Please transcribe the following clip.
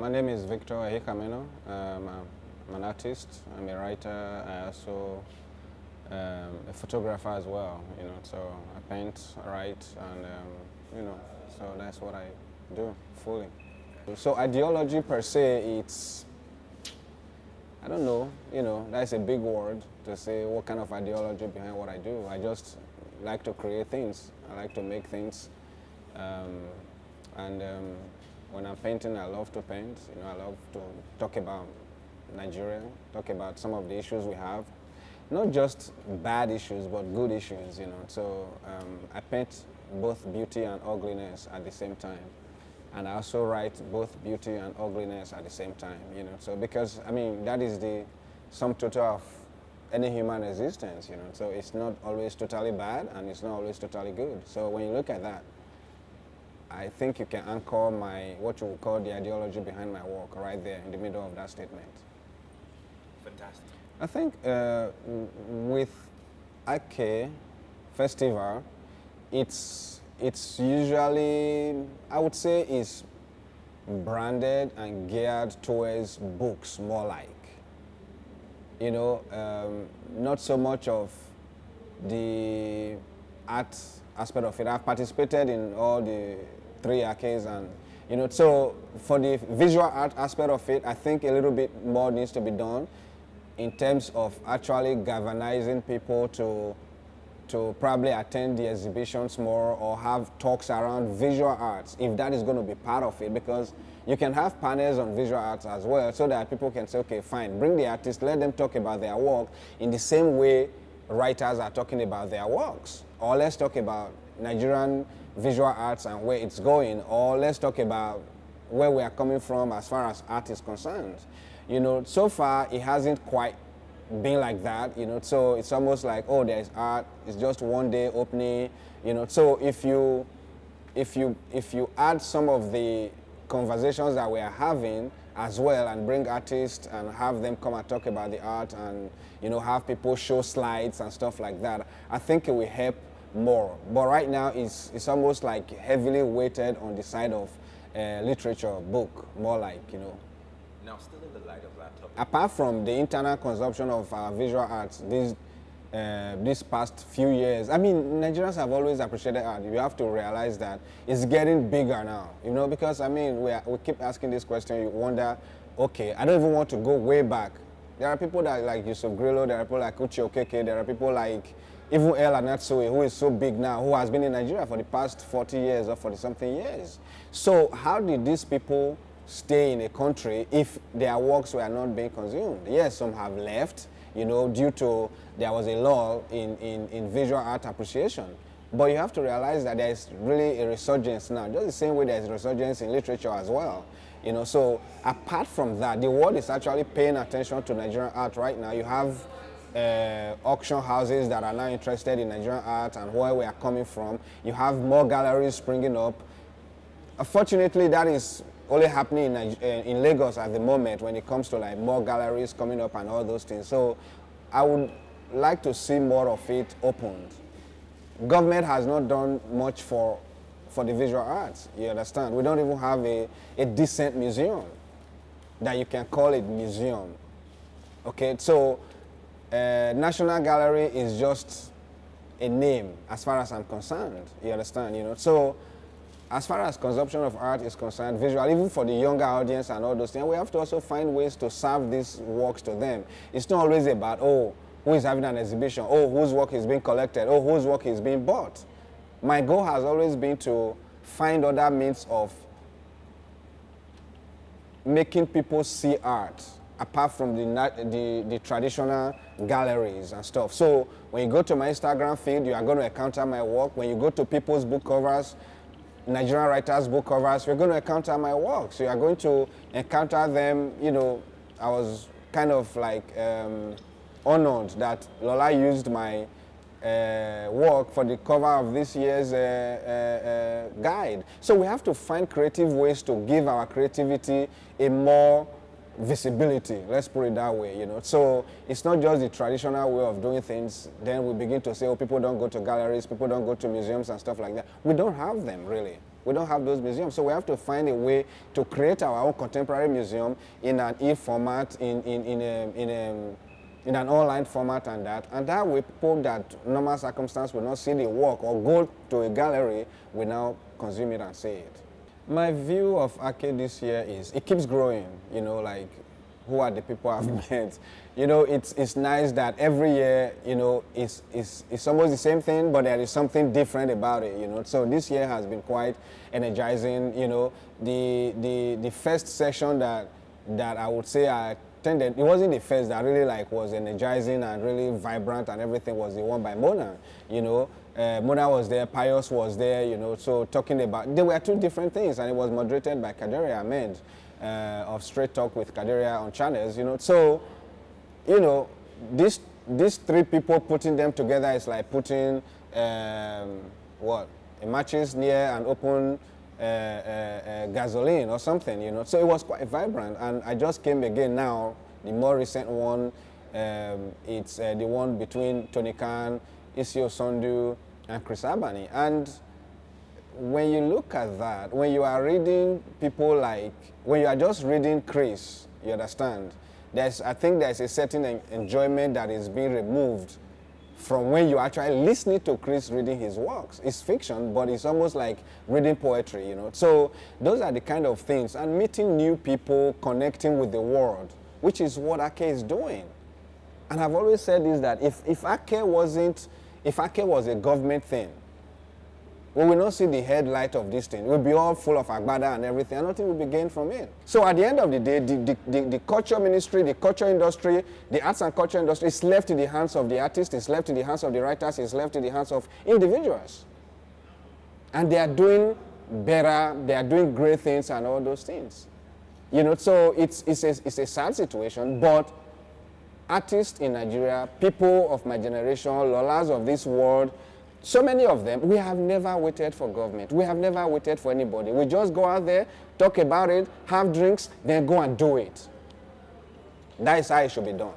My name is Victor Ehikhamenor. I'm an artist. I'm a writer. I also a photographer as well. So I paint, write, and so that's what I do fully. So ideology per se, I don't know. That's a big word to say what kind of ideology behind what I do. I just like to create things. I like to make things, and when I'm painting, I love to paint. I love to talk about Nigeria, talk about some of the issues we have. Not just bad issues, but good issues, So I paint both beauty and ugliness at the same time. And I also write both beauty and ugliness at the same time, So because, that is the sum total of any human existence, So it's not always totally bad and it's not always totally good. So when you look at that, I think you can anchor what you would call the ideology behind my work right there in the middle of that statement. Fantastic. I think with Acadia Festival, it's usually, I would say, is branded and geared towards books more like. Not so much of the art aspect of it. I've participated in all the 3 arcades and, so for the visual art aspect of it, I think a little bit more needs to be done in terms of actually galvanizing people to probably attend the exhibitions more or have talks around visual arts, if that is going to be part of it, because you can have panels on visual arts as well so that people can say, okay, fine, bring the artists, let them talk about their work in the same way writers are talking about their works. Or let's talk about Nigerian visual arts and where it's going, or let's talk about where we are coming from as far as art is concerned. So far it hasn't quite been like that, so it's almost like, oh, there's art, it's just one day opening, so if you add some of the conversations that we are having as well and bring artists and have them come and talk about the art and have people show slides and stuff like that, I think it will help more. But right now it's almost like heavily weighted on the side of literature, book, more like, Now, still in the light of that topic. Apart from the internal consumption of visual arts these past few years, Nigerians have always appreciated art. You have to realize that it's getting bigger now, because we keep asking this question. You wonder, okay, I don't even want to go way back. There are people that like Yusuf Grillo, there are people like Uche Okeke, there are people like even El Anatsue, who is so big now, who has been in Nigeria for the past 40 years or 40-something years. So how did these people stay in a country if their works were not being consumed? Yes, some have left, due to there was a lull in visual art appreciation. But you have to realize that there is really a resurgence now, just the same way there is a resurgence in literature as well. So apart from that, the world is actually paying attention to Nigerian art right now. You have auction houses that are now interested in Nigerian art and where we are coming from. You have more galleries springing up. Unfortunately, that is only happening in Lagos at the moment when it comes to like more galleries coming up and all those things. So I would like to see more of it opened. Government has not done much for the visual arts, you understand? We don't even have a decent museum that you can call it museum. Okay, so National Gallery is just a name as far as I'm concerned, you understand? So as far as consumption of art is concerned, visual, even for the younger audience and all those things, we have to also find ways to serve these works to them. It's not always about, oh, who is having an exhibition, oh, whose work is being collected, oh, whose work is being bought. My goal has always been to find other means of making people see art apart from the traditional galleries and stuff. So when you go to my Instagram feed, you are going to encounter my work. When you go to people's book covers, Nigerian writers' book covers, you're going to encounter my work. So you are going to encounter them. I was kind of like honored that Lola used my work for the cover of this year's guide. So we have to find creative ways to give our creativity a more visibility, let's put it that way, So it's not just the traditional way of doing things. Then we begin to say, oh, people don't go to galleries, people don't go to museums and stuff like that. We don't have them, really. We don't have those museums. So we have to find a way to create our own contemporary museum in an e-format, in an online format and that. And that way people that normal circumstance will not see the work or go to a gallery will now consume it and see it. My view of Acadia this year is it keeps growing, you know, like who are the people I've met. You know, it's nice that every year, you know, it's almost the same thing, but there is something different about it, you know. So this year has been quite energizing, you know. The first session that I would say I attended, it wasn't the first that really like was energizing and really vibrant and everything, was the one by Mona, you know. Mona was there, Pius was there, you know, so talking about, there were two different things, and it was moderated by Kaderia Ahmed of Straight Talk with Kaderia on channels, you know. So, you know, these three people, putting them together is like putting, matches near an open gasoline or something, you know. So it was quite vibrant, and I just came again now, the more recent one, it's the one between Tony Khan, Isio Sondu, and Chris Abani. And when you look at that, when you are reading people like, when you are just reading Chris, you understand, I think there's a certain enjoyment that is being removed from when you actually listening to Chris reading his works. It's fiction, but it's almost like reading poetry, you know. So those are the kind of things, and meeting new people, connecting with the world, which is what Ake is doing. And I've always said this, that if Ake was a government thing, we will not see the headlight of this thing. We'll be all full of agbada and everything, and nothing will be gained from it. So at the end of the day, the culture ministry, the culture industry, the arts and culture industry is left in the hands of the artists, it's left in the hands of the writers, it's left in the hands of individuals. And they are doing better, they are doing great things and all those things. You know, so it's a sad situation, but artists in Nigeria, people of my generation, lolas of this world, so many of them, we have never waited for government. We have never waited for anybody. We just go out there, talk about it, have drinks, then go and do it. That is how it should be done.